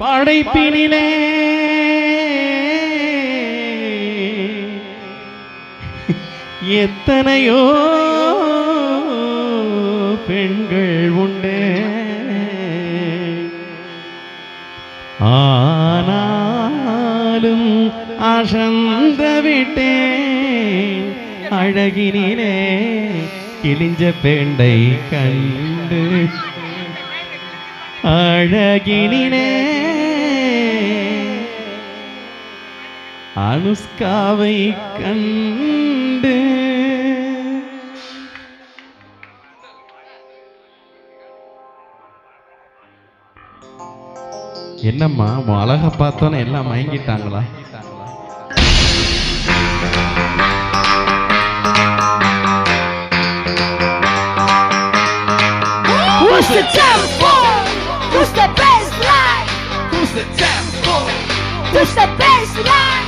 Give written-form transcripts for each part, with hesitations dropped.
படைப்பினிலே எத்தனையோ பெண்கள் உண்டு, ஆனாலும் அசந்த விட்டேன் அழகினிலே கிழிஞ்ச பெண்டை கண்டு, அழகினிலே அனுஷ்காவை கண்டு. என்னம்மா அழகா பார்த்தோன்னு எல்லாம் மயங்கிட்டாங்களா? Who's the tempo? Who's the best line? Who's the tempo? Who's the best line?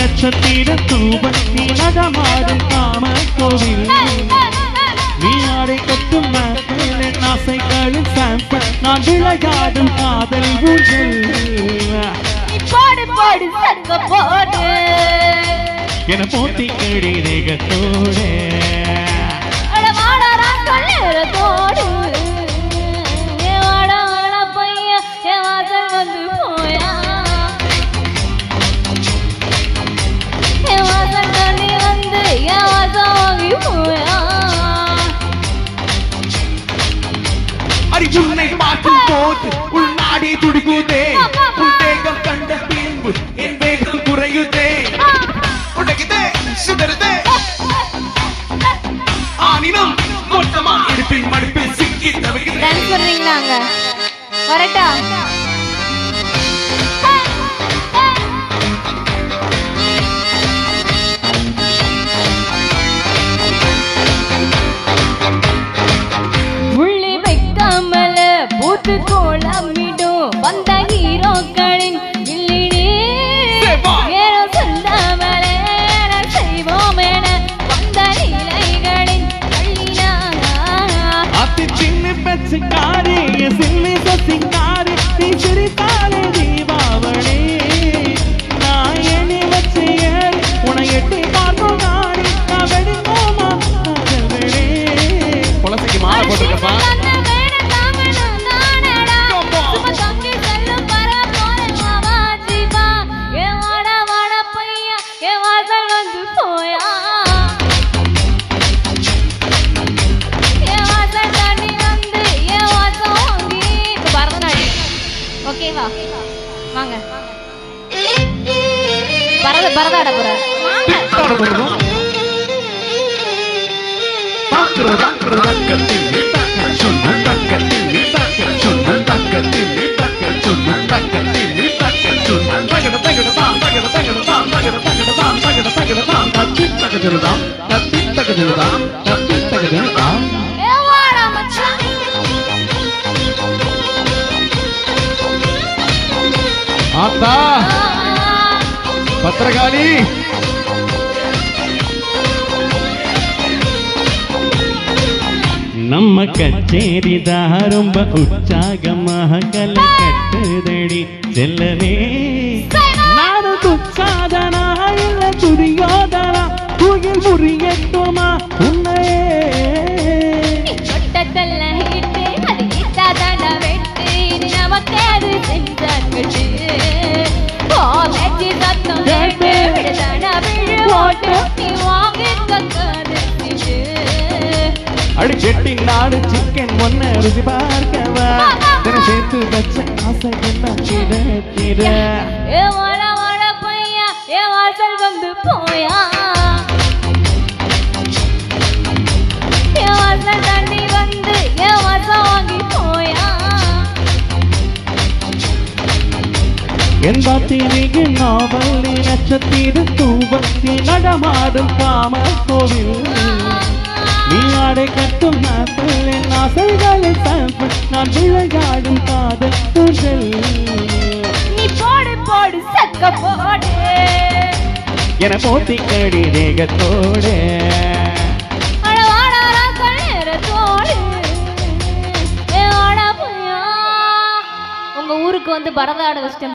நட்சத்திர தூவன் நீலகமாடும் காம கோவில், நீ ஆடை கட்டும் ஆசைகளின் சாம்பல், நான் விளையாடும் காதல் ஊஞ்சல். பாடு பாடு சங்க போடு என போட்டி கடி தேகத்தோடு உன்னை பார்க்கும் போது உள் நாடி துடிக்குதே, உன் வேகம் கண்ட பின்பு என் வேகம் குறையுதே, உடைக்குதே சிதறுதே ஆனினம் மொத்தமா இடுப்பின் மடுப்பில் சிக்கி தவிக்கிறேன். டான்ஸ் பண்றீங்களாங்க? வரட்டா? கோலமிடும் வந்த ஹீரோக்களின் இல்லினே ஏனோ சொல்லாமலே செய்வோம் என வந்த நிலைகளின் பள்ளினா அத்தி சின்ன பச்சைக்காரி சின்ன சசிங்காரி நீ சிரித்தாலே தீபாவளி, நான் எண்ணி வச்சு ஏறி உன எட்டி பார்க்கும் நாடி நான் வெடிக்கோமா காதல்களே. குலசைக்கு மாலை போட்டுருக்கப்பா. ஓகேவா? வாங்க பரதாட போறாரு. ஆத்தா பத்திரகாளி நம்ம கச்சேரிதான் ரொம்ப உற்சாகமாக கலை கட்டுதடி செல்லவே, நானும் துச்சாதனா இல்ல துரியோதனா துயில் முறியட்டுமா உன்னையே தொட்டதல்ல ஹிட்டு அது இட்டாதான வெட்டு இது நமக்கு அது செஞ்சாங்கட்டு காலேஜ் சத்தம் கேட்டு விடுதான விழு ஓட்டு நீ வாங்கி தக்காது அடி செட்டி நாடு சிக்கன் ஒன்ன ருசி பார்க்கவா தின சேர்த்து வச்ச ஆசை என்ன கிடக்கிற. ஏ வாழ வாழ பையா ஏ வாசல் வந்து போயா, ஏ வாசல் தண்ணி வந்து ஏ வாசம் வாங்கி போயா, என் பாத்திரிக்கு நாவல்லி நட்சத்திர தூவத்தில் நடமாடும் காம கோவில் நீ ஆடை கட்டும் நாட்கள் என் ஆசைகளின் சாம்பிள் நான் விளையாடும் காதல் ஊஞ்சல் நீ போடு போடு சக்க போடு என போட்டி கடி தேகத்தோடு உங்க ஊருக்கு வந்து பரதாட வச்சிட்டேன்.